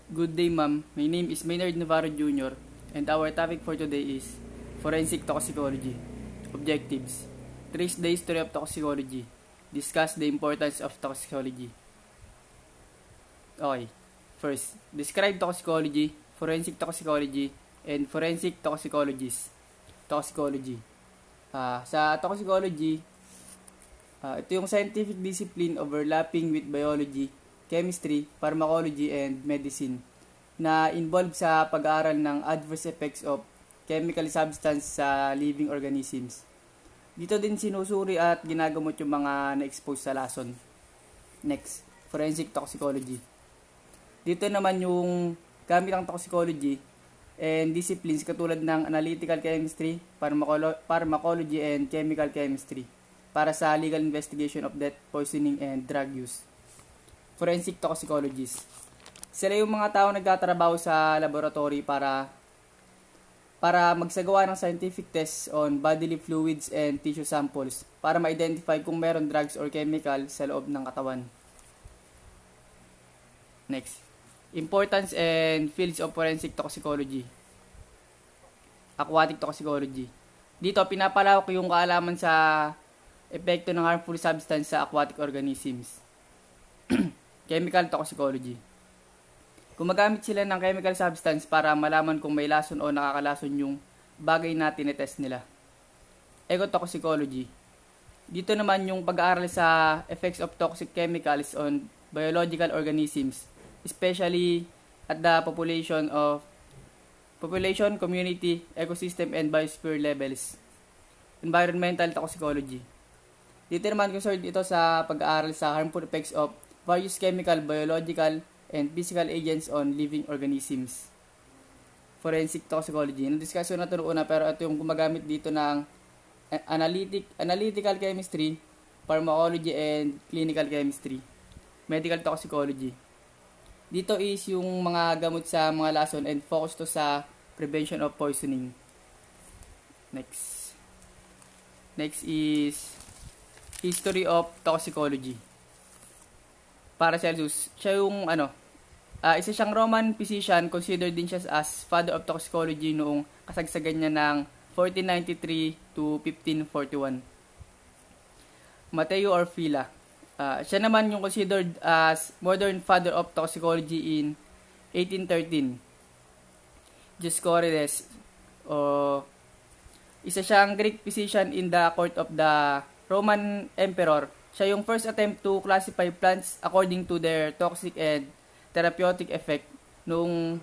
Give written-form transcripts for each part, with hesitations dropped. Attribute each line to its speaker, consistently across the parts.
Speaker 1: Good day, ma'am. My name is Maynard Navarro Jr. and our topic for today is Forensic Toxicology. Objectives: trace the history of toxicology. Discuss the importance of toxicology. Okay. First, describe toxicology, forensic toxicology, and forensic toxicologist. Toxicology. Sa toxicology, ito yung scientific discipline overlapping with biology, chemistry, pharmacology, and medicine na involved sa pag-aaral ng adverse effects of chemical substance sa living organisms. Dito din sinusuri at ginagamot yung mga na-expose sa lason. Next, forensic toxicology. Dito naman yung gamit ng toxicology and disciplines katulad ng analytical chemistry, pharmacology, and chemical chemistry para sa legal investigation of death, poisoning, and drug use. Forensic toxicologist. Sila yung mga tao nagtatrabaho sa laboratory para magsagawa ng scientific tests on bodily fluids and tissue samples para ma-identify kung meron drugs or chemical sa loob ng katawan. Next. Importance and fields of forensic toxicology. Aquatic toxicology. Dito, pinapalawak yung kaalaman sa epekto ng harmful substance sa aquatic organisms. Chemical toxicology. Gumagamit sila ng chemical substance para malaman kung may lason o nakakalason yung bagay na tinetest nila. Ecotoxicology. Dito naman yung pag-aaral sa effects of toxic chemicals on biological organisms, especially at the population, community, ecosystem, and biosphere levels. Environmental toxicology. Dito naman concerned ito sa pag-aaral sa harmful effects of various chemical, biological, and physical agents on living organisms. Forensic toxicology. Na-discuss na ito noon pero ito yung gumagamit dito ng analytical chemistry, pharmacology, and clinical chemistry. Medical toxicology. Dito is yung mga gamot sa mga lason and focus to sa prevention of poisoning. Next is history of toxicology. Paracelsus, siya yung isa siyang Roman physician, considered din siya as father of toxicology noong kasagsagan niya ng 1493 to 1541. Mateo Orfila, siya naman yung considered as modern father of toxicology in 1813. Dioscorides, isa siyang Greek physician in the court of the Roman Emperor. Siya yung first attempt to classify plants according to their toxic and therapeutic effect noong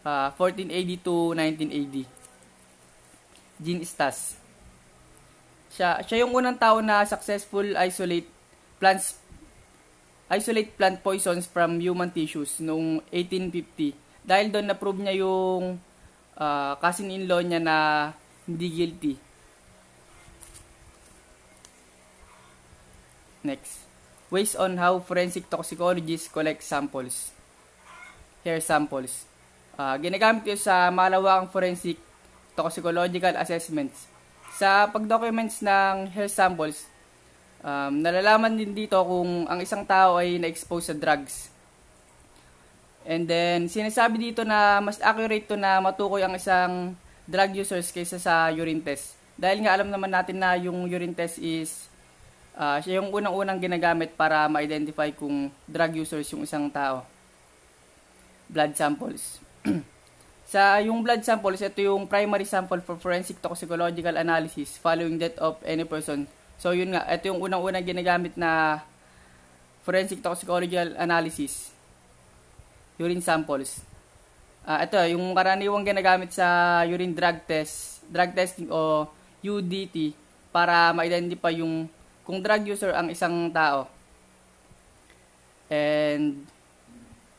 Speaker 1: 14 AD to 19 AD. Jean Stas. Siya yung unang tao na successful isolate plant poisons from human tissues noong 1850. Dahil doon na-prove niya yung cousin-in-law niya na hindi guilty. Next, ways on how forensic toxicologists collect samples. Hair samples. Ginagamit ito sa malawakang forensic toxicological assessments. Sa pag-documents ng hair samples, nalalaman din dito kung ang isang tao ay na-expose sa drugs. And then, sinasabi dito na mas accurate to na matukoy ang isang drug users kaysa sa urine test. Dahil nga alam naman natin na yung urine test is siya yung unang-unang ginagamit para ma-identify kung drug users yung isang tao. Blood samples. Sa yung blood samples, ito yung primary sample for forensic toxicological analysis following death of any person. So yun nga, ito yung unang-unang ginagamit na forensic toxicological analysis. Urine samples. Ito, yung karaniwang ginagamit sa urine drug testing o UDT para ma-identify yung kung drug user ang isang tao. And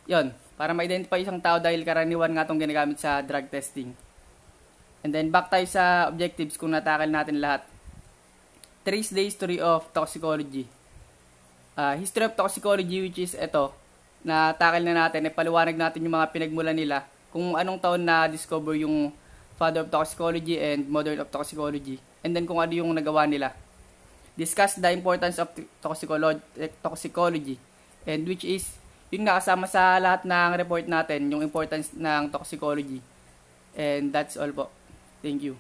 Speaker 1: yon, para ma-identify isang tao dahil karaniwan nga itong ginagamit sa drug testing. And then back tayo sa objectives kung natakal natin lahat. Trace the history of toxicology. History of toxicology, which is ito, natakal na natin, ipaliwanag natin yung mga pinagmulan nila, kung anong taon na discover yung father of toxicology and mother of toxicology, and then kung ano yung nagawa nila. Discuss the importance of toxicology, and which is yun nga, kasama sa lahat ng report natin, yung importance ng toxicology. And that's all po. Thank you.